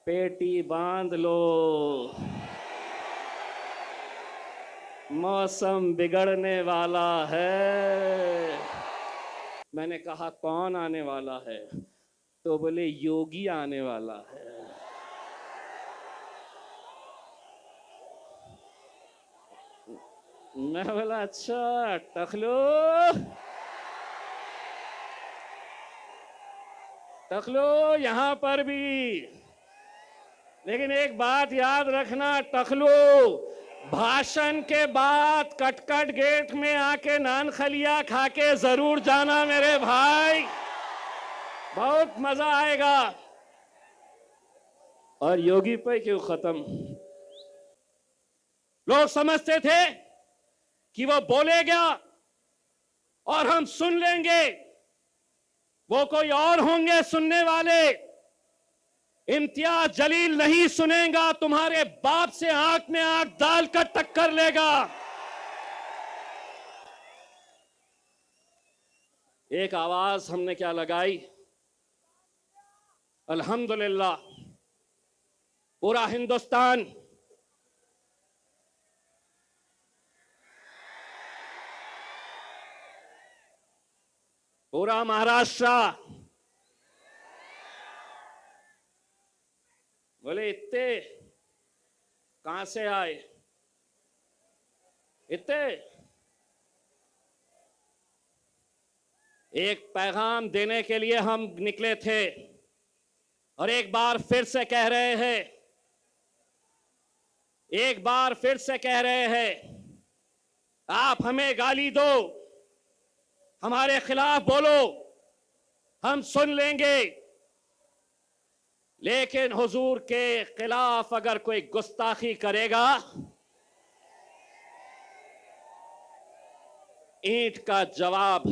पेटी बांध लो, मौसम बिगड़ने वाला है। मैंने कहा कौन आने वाला है, तो बोले योगी आने वाला है। मैं बोला अच्छा टखलो, टखलो यहां पर भी, लेकिन एक बात याद रखना टखलो, भाषण के बाद कटकट गेट में आके नान खलिया खा के जरूर जाना मेरे भाई, बहुत मजा आएगा। और योगी पे क्यों खत्म? लोग समझते थे कि वो बोलेगा और हम सुन लेंगे, वो कोई और होंगे सुनने वाले। इम्तियाज जलील नहीं सुनेगा, तुम्हारे बाप से आंख में आंख डालकर टक्कर लेगा। एक आवाज हमने क्या लगाई, अल्हम्दुलिल्लाह पूरा हिंदुस्तान पूरा महाराष्ट्र बोले इतने कहां से आए, इतने एक पैगाम देने के लिए हम निकले थे और एक बार फिर से कह रहे हैं, एक बार फिर से कह रहे हैं, आप हमें गाली दो, हमारे खिलाफ बोलो, हम सुन लेंगे, लेकिन हुजूर के खिलाफ अगर कोई गुस्ताखी करेगा, ईंट का जवाब।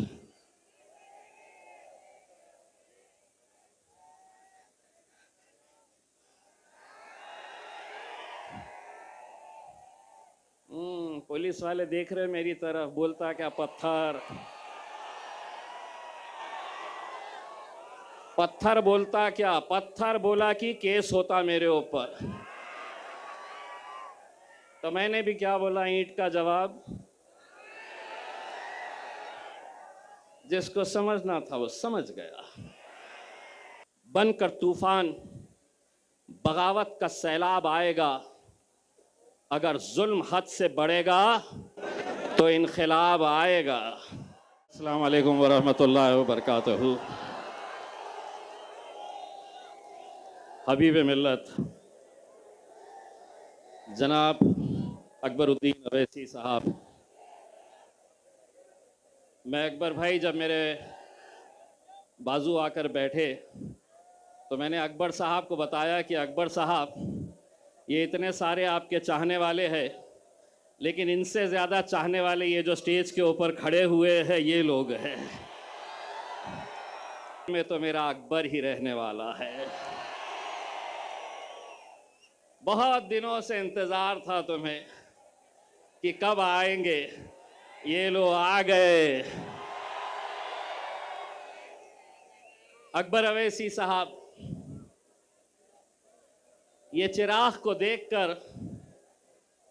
पुलिस वाले देख रहे मेरी तरफ, बोलता क्या पत्थर, पत्थर बोलता क्या, पत्थर बोला कि केस होता मेरे ऊपर। तो मैंने भी क्या बोला, ईंट का जवाब। जिसको समझना था वो समझ गया। बनकर तूफान, बगावत का सैलाब आएगा, अगर जुल्म हद से बढ़ेगा तो इनक़िलाब आएगा। अस्सलाम वालेकुम वरहमतुल्लाहि वबरकातुहू। हबीब मिल्लत जनाब अकबरुद्दीन अवैसी साहब, मैं अकबर भाई जब मेरे बाजू आकर बैठे तो मैंने अकबर साहब को बताया कि अकबर साहब, ये इतने सारे आपके चाहने वाले हैं, लेकिन इनसे ज़्यादा चाहने वाले ये जो स्टेज के ऊपर खड़े हुए हैं ये लोग हैं। में तो मेरा अकबर ही रहने वाला है। बहुत दिनों से इंतज़ार था तुम्हें कि कब आएंगे, ये लोग आ गए। अकबर अवैसी साहब, ये चिराग को देखकर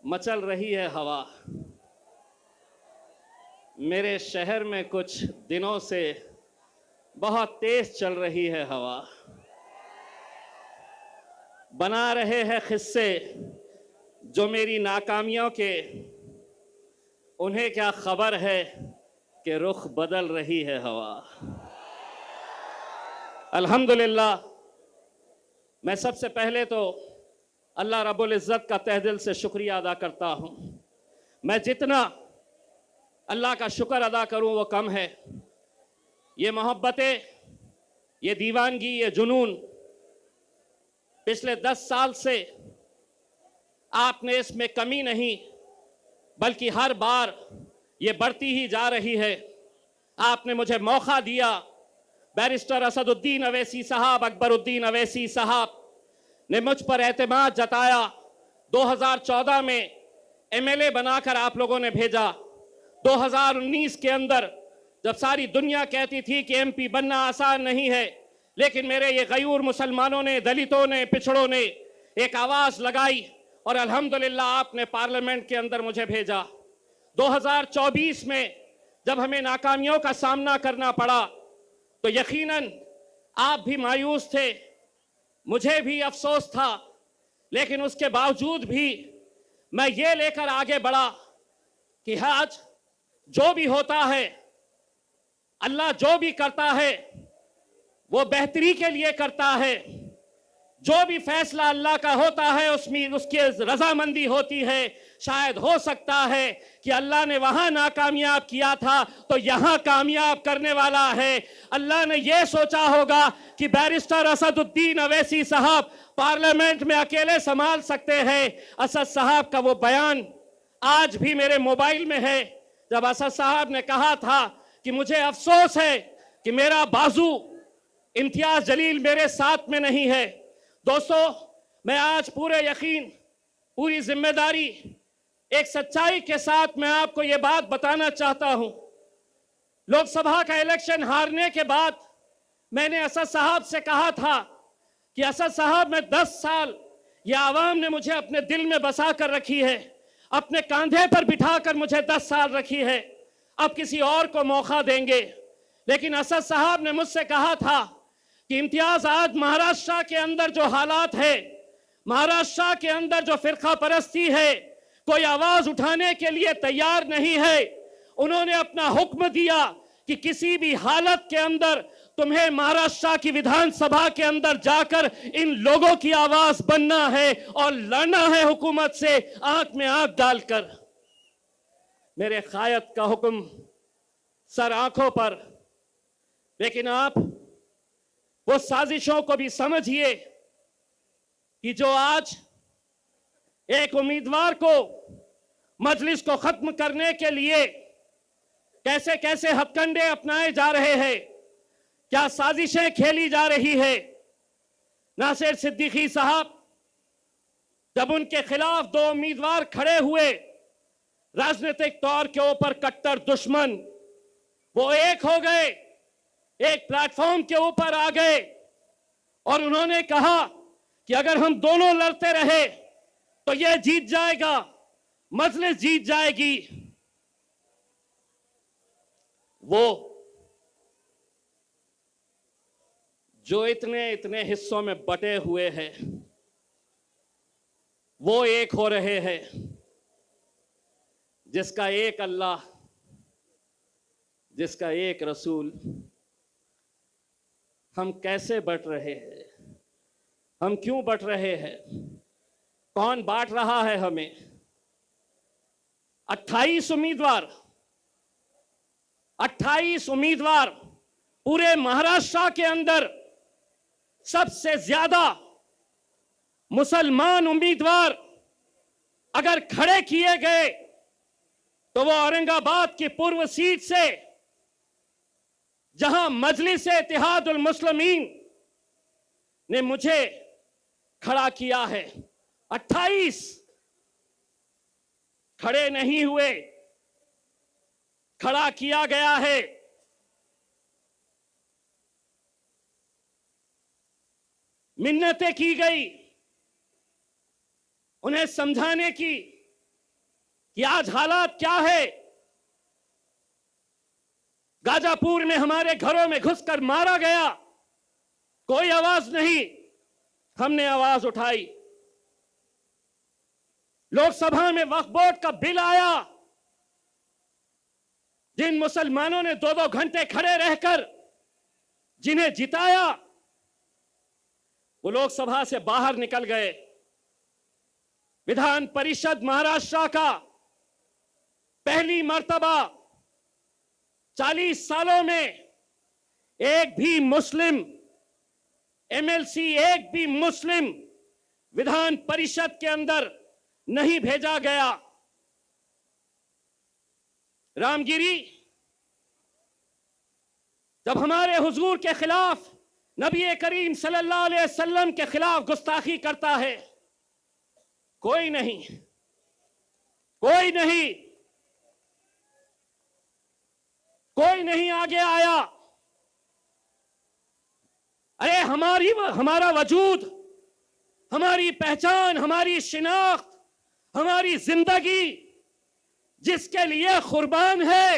मचल रही है हवा। मेरे शहर में कुछ दिनों से बहुत तेज चल रही है हवा। बना रहे हैं किस्से जो मेरी नाकामियों के, उन्हें क्या खबर है कि रुख बदल रही है हवा। अल्हम्दुलिल्लाह, मैं सबसे पहले तो अल्लाह रब्बुल इज़्ज़त का तहे दिल से शुक्रिया अदा करता हूँ। मैं जितना अल्लाह का शुक्र अदा करूँ वो कम है। ये मोहब्बतें, ये दीवानगी, ये जुनून पिछले 10 साल से आपने इसमें कमी नहीं, बल्कि हर बार ये बढ़ती ही जा रही है। आपने मुझे मौका दिया, बैरिस्टर असदुद्दीन अवैसी साहब, अकबरुद्दीन अवैसी साहब ने मुझ पर एतमाद जताया। 2014 में एमएलए बनाकर आप लोगों ने भेजा। 2019 के अंदर जब सारी दुनिया कहती थी कि एमपी बनना आसान नहीं है, लेकिन मेरे ये गयूर मुसलमानों ने, दलितों ने, पिछड़ों ने एक आवाज लगाई और अल्हम्दुलिल्लाह आपने पार्लियामेंट के अंदर मुझे भेजा। 2024 में जब हमें नाकामियों का सामना करना पड़ा तो यकीनन आप भी मायूस थे, मुझे भी अफसोस था, लेकिन उसके बावजूद भी मैं ये लेकर आगे बढ़ा कि आज जो भी होता है, अल्लाह जो भी करता है वो बेहतरी के लिए करता है। जो भी फैसला अल्लाह का होता है उसमें उसकी रजामंदी होती है। शायद हो सकता है कि अल्लाह ने वहां नाकामयाब किया था तो यहां कामयाब करने वाला है। अल्लाह ने यह सोचा होगा कि बैरिस्टर असदुद्दीन अवैसी साहब पार्लियामेंट में अकेले संभाल सकते हैं। असद साहब का वो बयान आज भी मेरे मोबाइल में है, जब असद साहब ने कहा था कि मुझे अफसोस है कि मेरा बाजू इम्तियाज जलील मेरे साथ में नहीं है। दोस्तों, मैं आज पूरे यकीन, पूरी जिम्मेदारी, एक सच्चाई के साथ मैं आपको यह बात बताना चाहता हूं। लोकसभा का इलेक्शन हारने के बाद मैंने असद साहब से कहा था कि असद साहब, मैं 10 साल यह आवाम ने मुझे अपने दिल में बसा कर रखी है, अपने कंधे पर बिठाकर मुझे 10 साल रखी है, अब किसी और को मौका देंगे। लेकिन असद साहब ने मुझसे कहा था कि इम्तियाज, आज महाराष्ट्र के अंदर जो हालात है, महाराष्ट्र के अंदर जो फिरका परस्ती है, कोई आवाज उठाने के लिए तैयार नहीं है। उन्होंने अपना हुक्म दिया कि किसी भी हालत के अंदर तुम्हें महाराष्ट्र की विधानसभा के अंदर जाकर इन लोगों की आवाज बनना है और लड़ना है हुकूमत से आंख में आंख डालकर। मेरे कायद का हुक्म सर आंखों पर, लेकिन आप वो साजिशों को भी समझिए कि जो आज एक उम्मीदवार को मजलिस को खत्म करने के लिए कैसे कैसे हथकंडे अपनाए जा रहे हैं, क्या साजिशें खेली जा रही है। नासिर सिद्दीकी साहब, जब उनके खिलाफ 2 उम्मीदवार खड़े हुए, राजनीतिक तौर के ऊपर कट्टर दुश्मन, वो एक हो गए, एक प्लेटफॉर्म के ऊपर आ गए और उन्होंने कहा कि अगर हम दोनों लड़ते रहे तो ये जीत जाएगा, मजलिस जीत जाएगी। वो जो इतने इतने हिस्सों में बटे हुए हैं, वो एक हो रहे हैं। जिसका एक अल्लाह, जिसका एक रसूल, हम कैसे बट रहे हैं, हम क्यों बट रहे हैं, कौन बांट रहा है हमें। 28 उम्मीदवार पूरे महाराष्ट्र के अंदर, सबसे ज्यादा मुसलमान उम्मीदवार अगर खड़े किए गए तो वो औरंगाबाद की पूर्व सीट से, जहां मजलिस इत्तेहादुल मुस्लिमीन ने मुझे खड़ा किया है, 28 खड़े नहीं हुए, खड़ा किया गया है। मिन्नतें की गई उन्हें समझाने की कि आज हालात क्या है। गाजापुर में हमारे घरों में घुसकर मारा गया, कोई आवाज नहीं, हमने आवाज उठाई। लोकसभा में वक्फ बोर्ड का बिल आया, जिन मुसलमानों ने 2-2 घंटे खड़े रहकर जिन्हें जिताया, वो लोकसभा से बाहर निकल गए। विधान परिषद महाराष्ट्र का पहली मर्तबा 40 सालों में एक भी मुस्लिम एमएलसी, एक भी मुस्लिम विधान परिषद के अंदर नहीं भेजा गया। रामगिरी जब हमारे हुजूर के खिलाफ, नबी करीम सल्लल्लाहु अलैहि वसल्लम के खिलाफ गुस्ताखी करता है, कोई नहीं, कोई नहीं, कोई नहीं आगे आया। अरे हमारा वजूद, हमारी पहचान, हमारी शिनाख्त, हमारी जिंदगी जिसके लिए कुर्बान है,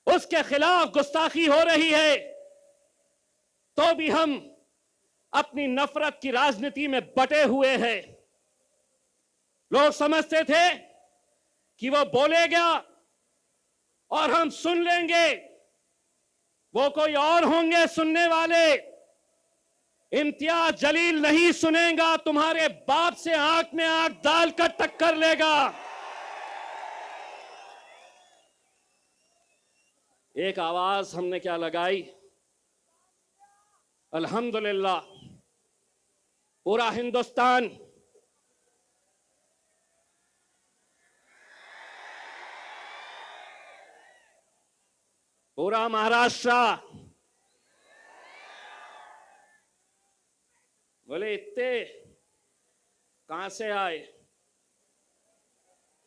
उसके खिलाफ गुस्ताखी हो रही है, तो भी हम अपनी नफरत की राजनीति में बटे हुए हैं। लोग समझते थे कि वो बोलेगा और हम सुन लेंगे, वो कोई और होंगे सुनने वाले। इम्तियाज जलील नहीं सुनेगा, तुम्हारे बाप से आंख में आंख डालकर टक्कर लेगा। एक आवाज हमने क्या लगाई, अल्हम्दुलिल्लाह पूरा हिंदुस्तान पूरा महाराष्ट्र बोले इतने कहां से आए,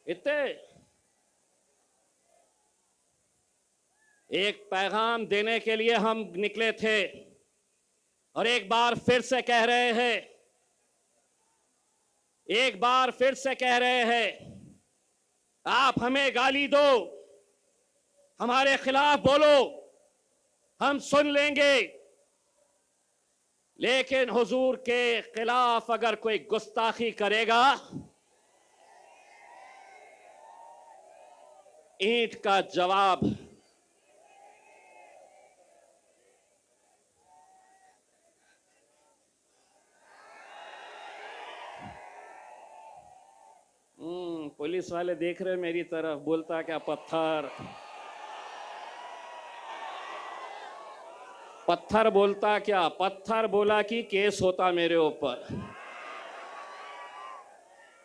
इतने। एक पैगाम देने के लिए हम निकले थे और एक बार फिर से कह रहे हैं, एक बार फिर से कह रहे हैं, आप हमें गाली दो, हमारे खिलाफ बोलो, हम सुन लेंगे, लेकिन हुजूर के खिलाफ अगर कोई गुस्ताखी करेगा, ईंट का जवाब। पुलिस वाले देख रहे मेरी तरफ, बोलता क्या पत्थर, पत्थर बोलता क्या, पत्थर बोला कि केस होता मेरे ऊपर।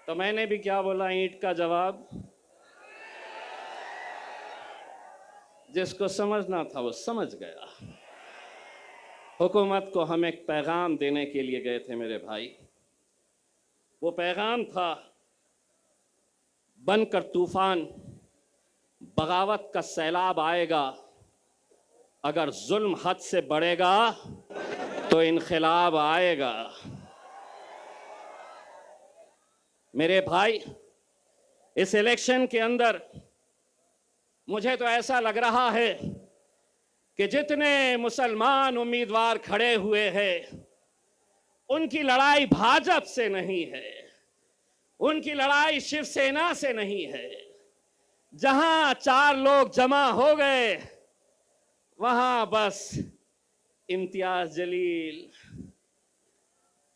तो मैंने भी क्या बोला, ईंट का जवाब। जिसको समझना था वो समझ गया। हुकूमत को हम एक पैगाम देने के लिए गए थे मेरे भाई। वो पैगाम था, बनकर तूफान, बगावत का सैलाब आएगा, अगर जुल्म हद से बढ़ेगा तो इनक़िलाब आएगा। मेरे भाई, इस इलेक्शन के अंदर मुझे तो ऐसा लग रहा है कि जितने मुसलमान उम्मीदवार खड़े हुए हैं, उनकी लड़ाई भाजपा से नहीं है, उनकी लड़ाई शिवसेना से नहीं है। जहां 4 लोग जमा हो गए, वहां बस इम्तियाज जलील,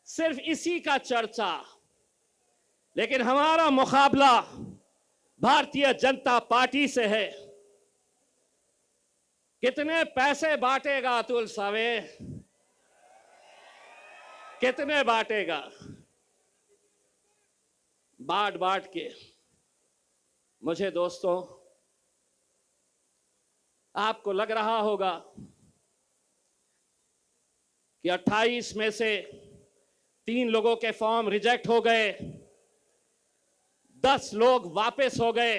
सिर्फ इसी का चर्चा। लेकिन हमारा मुकाबला भारतीय जनता पार्टी से है। कितने पैसे बांटेगा अतुल सावे, कितने बांटेगा? बांट बांट के। मुझे दोस्तों, आपको लग रहा होगा कि 28 में से 3 लोगों के फॉर्म रिजेक्ट हो गए, 10 लोग वापस हो गए।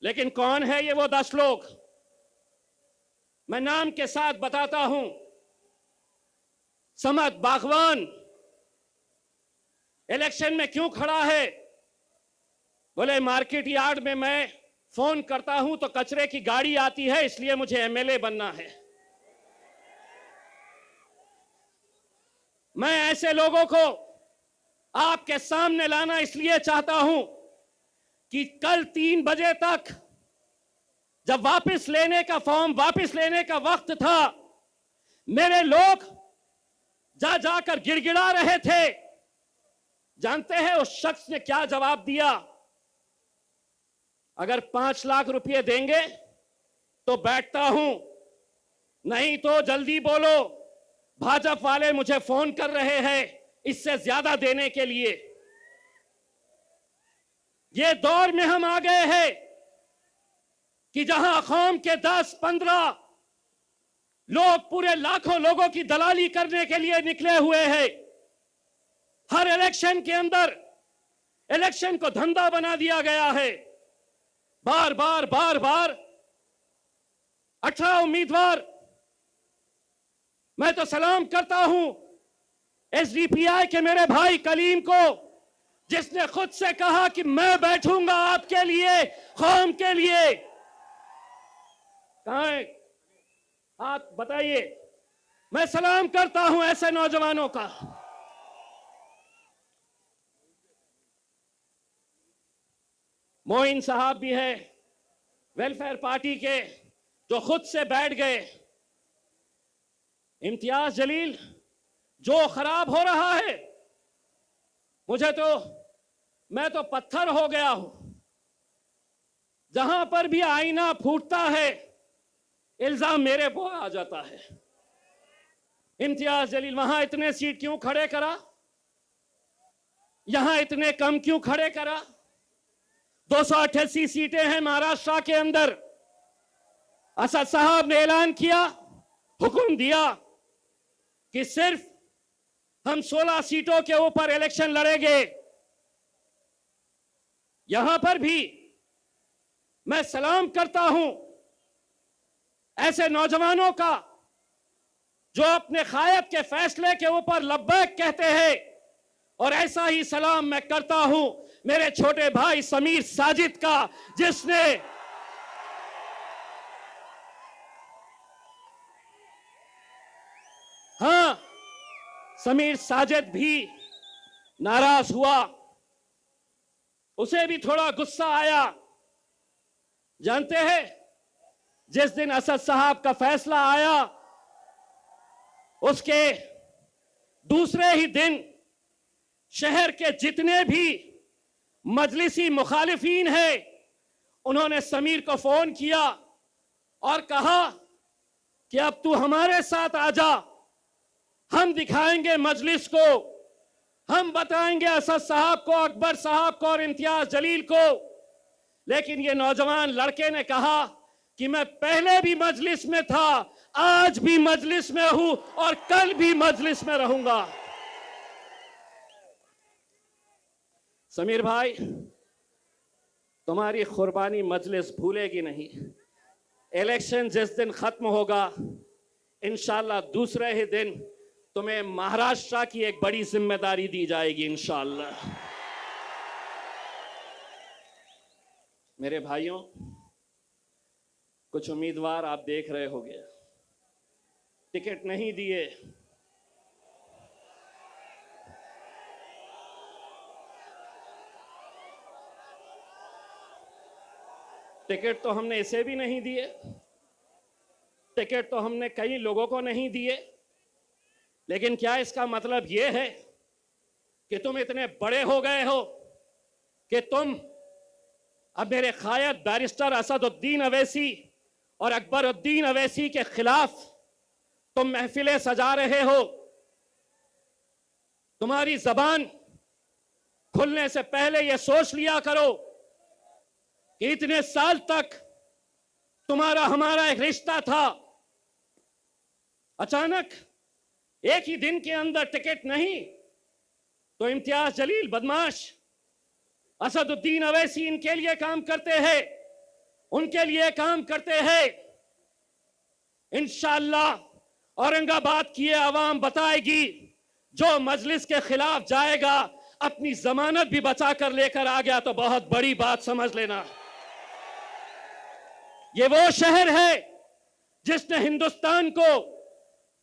लेकिन कौन है ये वो 10 लोग? मैं नाम के साथ बताता हूं। समद बागवान इलेक्शन में क्यों खड़ा है? बोले मार्केट यार्ड में मैं फोन करता हूं तो कचरे की गाड़ी आती है, इसलिए मुझे एमएलए बनना है। मैं ऐसे लोगों को आपके सामने लाना इसलिए चाहता हूं कि कल 3 बजे तक जब वापस लेने का फॉर्म वापस लेने का वक्त था, मेरे लोग जा जाकर गिड़गिड़ा रहे थे। जानते हैं उस शख्स ने क्या जवाब दिया? अगर 5 लाख रुपए देंगे तो बैठता हूं, नहीं तो जल्दी बोलो, भाजपा वाले मुझे फोन कर रहे हैं इससे ज्यादा देने के लिए। ये दौर में हम आ गए हैं कि जहां कौम के 10-15 लोग पूरे लाखों लोगों की दलाली करने के लिए निकले हुए हैं। हर इलेक्शन के अंदर इलेक्शन को धंधा बना दिया गया है। बार बार 18 उम्मीदवार मैं तो सलाम करता हूं एसडीपीआई के मेरे भाई कलीम को, जिसने खुद से कहा कि मैं बैठूंगा आपके लिए, कौम के लिए। कहां है? हाथ बताइए। मैं सलाम करता हूं ऐसे नौजवानों का। मोइन साहब भी है वेलफेयर पार्टी के, जो खुद से बैठ गए। इम्तियाज जलील, जो खराब हो रहा है, मैं तो पत्थर हो गया हूं। जहां पर भी आईना फूटता है, इल्जाम मेरे पर आ जाता है। इम्तियाज जलील, वहां इतने सीट क्यों खड़े करा? यहां इतने कम क्यों खड़े करा? 288 सीटें हैं महाराष्ट्र के अंदर। असद साहब ने ऐलान किया, हुक्म दिया कि सिर्फ हम 16 सीटों के ऊपर इलेक्शन लड़ेंगे। यहां पर भी मैं सलाम करता हूं ऐसे नौजवानों का, जो अपने कायद के फैसले के ऊपर लब्बैक कहते हैं। और ऐसा ही सलाम मैं करता हूं मेरे छोटे भाई समीर साजिद का, जिसने हां, समीर साजिद भी नाराज हुआ, उसे भी थोड़ा गुस्सा आया। जानते हैं, जिस दिन असद साहब का फैसला आया, उसके दूसरे ही दिन शहर के जितने भी मजलिसी मुखालिफीन हैं, उन्होंने समीर को फोन किया और कहा कि अब तू हमारे साथ आ जा, हम दिखाएंगे मजलिस को, हम बताएंगे असद साहब को, अकबर साहब को और इम्तियाज जलील को। लेकिन ये नौजवान लड़के ने कहा कि मैं पहले भी मजलिस में था, आज भी मजलिस में हूं और कल भी मजलिस में रहूंगा। समीर भाई, तुम्हारी कुर्बानी मजलिस भूलेगी नहीं। इलेक्शन जिस दिन खत्म होगा, इंशाल्लाह दूसरे ही दिन तुम्हें महाराष्ट्र की एक बड़ी जिम्मेदारी दी जाएगी इंशाल्लाह। मेरे भाइयों, कुछ उम्मीदवार आप देख रहे होंगे, टिकट नहीं दिए। टिकट तो हमने इसे भी नहीं दिए, टिकट तो हमने कई लोगों को नहीं दिए। लेकिन क्या इसका मतलब यह है कि तुम इतने बड़े हो गए हो कि तुम अब मेरे कायद बैरिस्टर असदुद्दीन अवैसी और अकबरुद्दीन अवैसी के खिलाफ तुम महफिलें सजा रहे हो? तुम्हारी जबान खुलने से पहले यह सोच लिया करो कि इतने साल तक तुम्हारा हमारा एक रिश्ता था, अचानक एक ही दिन के अंदर टिकट नहीं, तो इम्तियाज जलील बदमाश, असदुद्दीन अवैसी इनके लिए काम करते हैं, उनके लिए काम करते हैं। इंशाअल्लाह औरंगाबाद की आवाम बताएगी, जो मजलिस के खिलाफ जाएगा अपनी जमानत भी बचा कर लेकर आ गया तो बहुत बड़ी बात समझ लेना। ये वो शहर है जिसने हिंदुस्तान को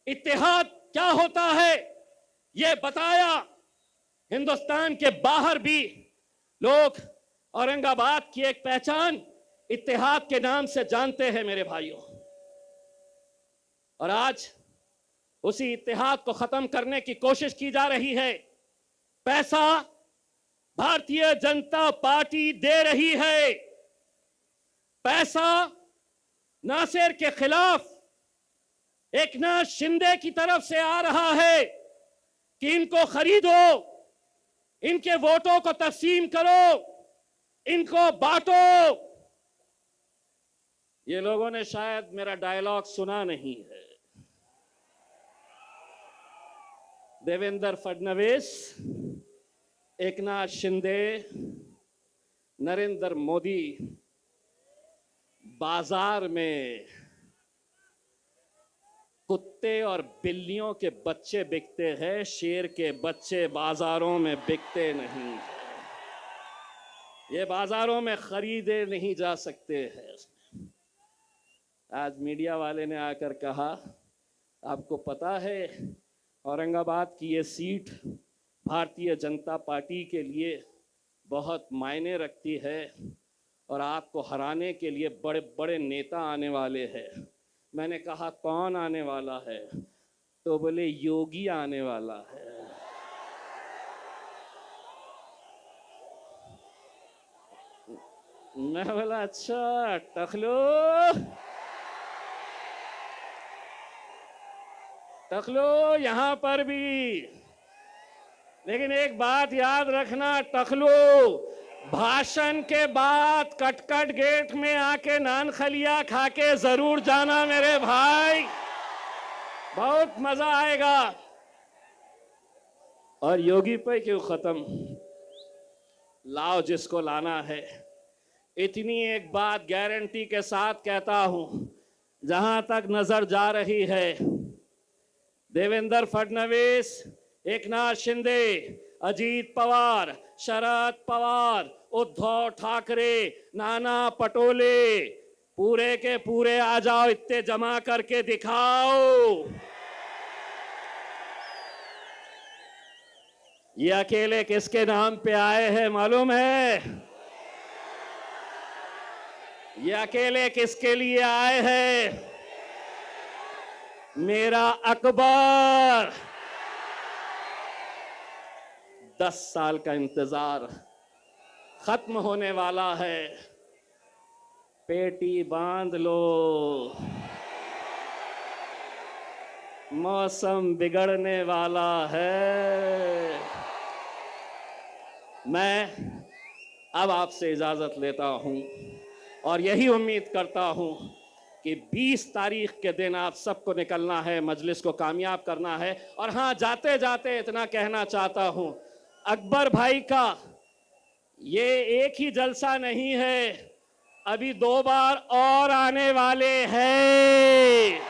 इत्तेहाद क्या होता है ये बताया। हिंदुस्तान के बाहर भी लोग औरंगाबाद की एक पहचान इत्तेहाद के नाम से जानते हैं मेरे भाइयों। और आज उसी इत्तेहाद को खत्म करने की कोशिश की जा रही है। पैसा भारतीय जनता पार्टी दे रही है। पैसा नासिर के खिलाफ एकनाथ शिंदे की तरफ से आ रहा है कि इनको खरीदो, इनके वोटों को तकसीम करो, इनको बांटो। ये लोगों ने शायद मेरा डायलॉग सुना नहीं है। देवेंद्र फडणवीस, एकनाथ शिंदे, नरेंद्र मोदी बाजार में कुत्ते और बिल्लियों के बच्चे बिकते हैं, शेर के बच्चे बाजारों में बिकते नहीं। ये बाजारों में खरीदे नहीं जा सकते हैं। आज मीडिया वाले ने आकर कहा, आपको पता है औरंगाबाद की ये सीट भारतीय जनता पार्टी के लिए बहुत मायने रखती है और आपको हराने के लिए बड़े बड़े नेता आने वाले हैं। मैंने कहा कौन आने वाला है? तो बोले योगी आने वाला है। मैं बोला अच्छा टकलो यहां पर भी, लेकिन एक बात याद रखना टकलो, भाषण के बाद कटकट गेट में आके नान खलिया खा के जरूर जाना मेरे भाई, बहुत मजा आएगा। और योगी पे क्यों खत्म, लाओ जिसको लाना है। इतनी एक बात गारंटी के साथ कहता हूं, जहां तक नजर जा रही है, देवेंद्र फडणवीस, एकनाथ शिंदे, अजीत पवार, शरद पवार, उद्धव ठाकरे, नाना पटोले, पूरे के पूरे आ जाओ, इतने जमा करके दिखाओ। ये अकेले किसके नाम पे आए हैं मालूम है? ये अकेले किसके लिए आए हैं? मेरा अकबर। 10 साल का इंतजार खत्म होने वाला है। पेटी बांध लो, मौसम बिगड़ने वाला है। मैं अब आपसे इजाजत लेता हूं और यही उम्मीद करता हूं कि 20 तारीख के दिन आप सबको निकलना है, मजलिस को कामयाब करना है। और हां, जाते जाते इतना कहना चाहता हूं, अकबर भाई का ये एक ही जलसा नहीं है, अभी 2 बार और आने वाले हैं।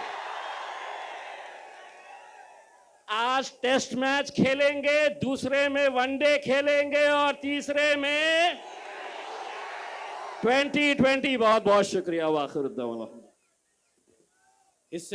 आज टेस्ट मैच खेलेंगे, दूसरे में वनडे खेलेंगे और तीसरे में T20। बहुत बहुत शुक्रिया। वाखिर इससे